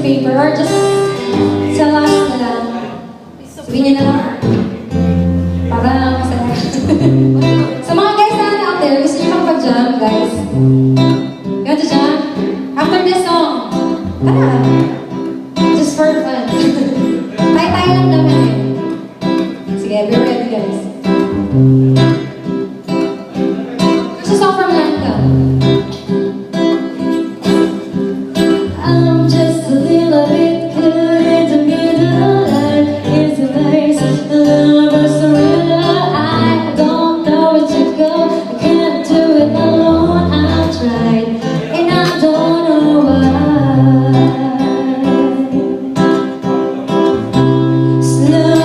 paper or just sa last na lang. Sabihin niya na lang. Para masaya. Sa mga guys na out there, gusto niyo makapag-jam, guys? You want to jam? After this song. Tara! Just for fun. Tayo-tayo lang naman eh. Sige, be ready, guys. There's a song from Lanka. I'm just a little bit good in the middle. Life is a nice lover surrender. I don't know where to go. I can't do it alone. I've tried and I don't know why. Slow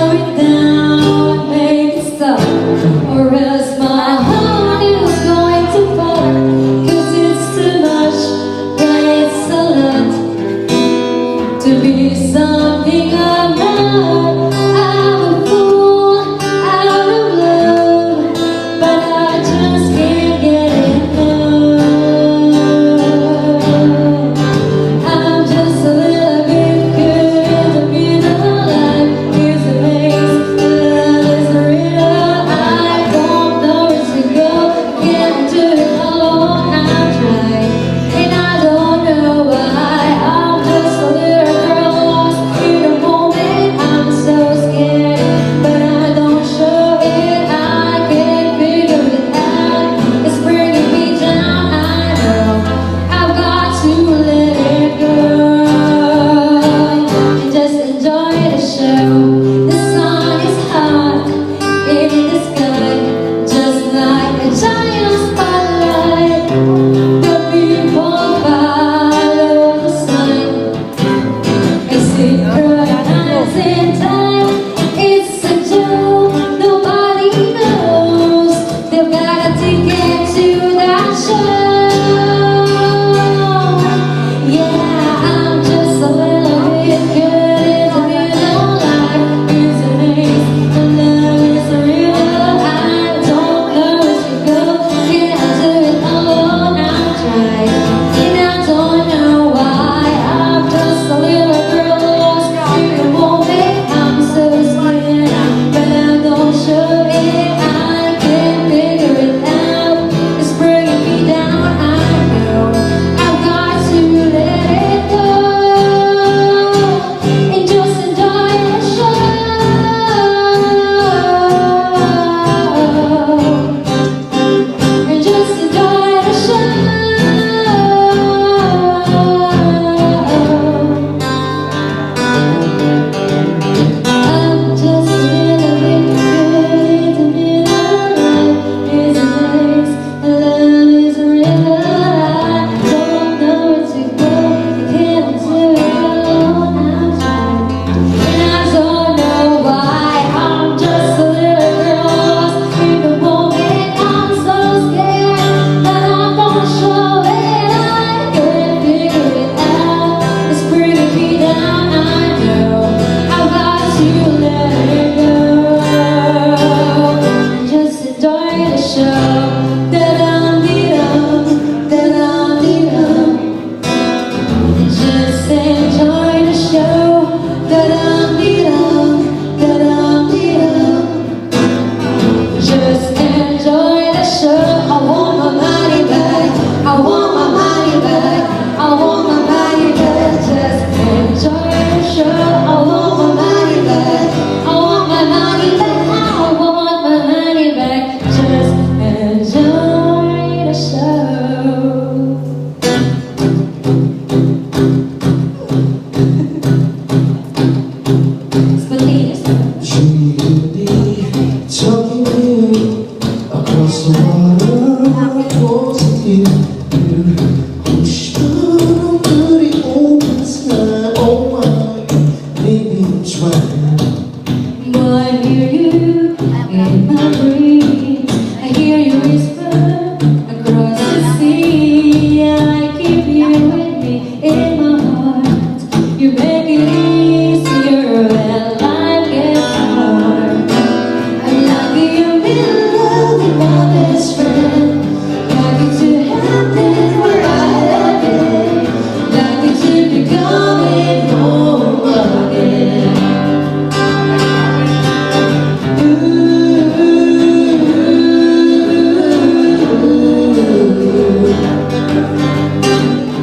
Da-dum-dee-dum, da-dum-dee-dum. Just enjoy the show. Da-dum-dee-dum, da-dum-dee-dum. Just enjoy the show. I want my money back. I want my money back. I want my money back. Just enjoy the show. I want my money back. I want my money back. I want my money back. Just enjoy the show. Spontaneous. Talking to you across the water, wasn't you? Somebody open sky, oh my, maybe try. Boy, I hear you in my dreams. I hear you whisper across the sea. I keep you with me in my heart. You make it easier when life gets hard. I'm lucky I'm in love with my best friend. Lucky to have been where I have been. Lucky to be coming home again.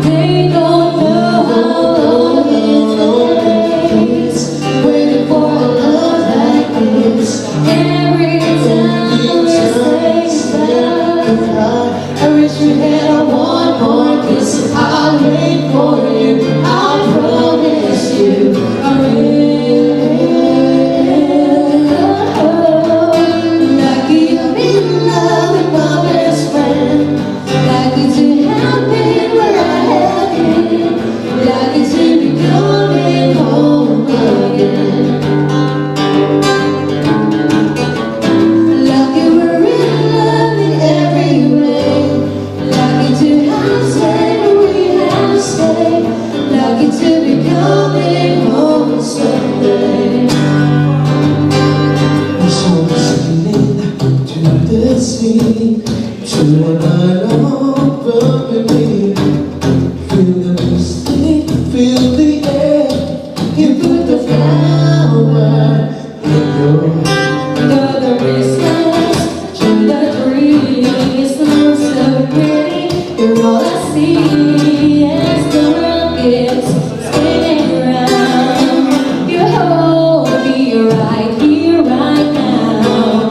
They don't know how long it takes waiting for a love like this. Every time we say goodbye, I wish we had a one more kiss. I'll wait for you. I promise you. I will. Lucky I'm in love with my best friend. Lucky to have been where I have been. Lucky to be coming home again. Lucky we're in love in every way. Lucky to have stayed where we have stayed. Lucky to be coming home someday. I saw the sailing to the sea, to an island burgundy. Feel the mystic, feel the air. You put the flower in your Got the business, through the trees, looks so pretty. You're all I see as the world gets spinning around. You hold me right here, right now.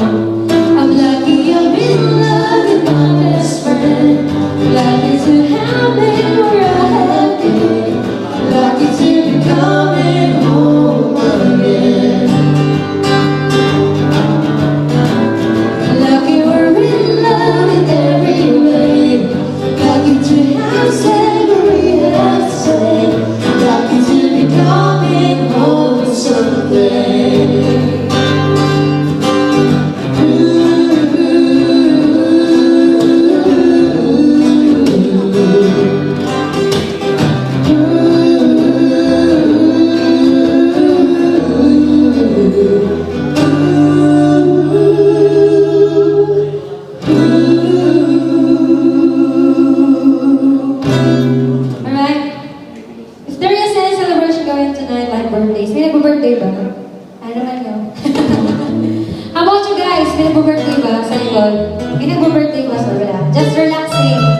I'm lucky I'm in love with my best friend. Lucky to have been where I have been. Lucky to be coming home again. Lucky we're in love in every way. Lucky to have said what we have said. Lucky to be coming home someday. Alright? If there is any celebration going tonight, like birthdays, may nagbo-birthday ba? Ano naman yun? How about you guys? May nagbo-birthday ba sa likod? May nagbo-birthday ba sa wala? Just relaxing.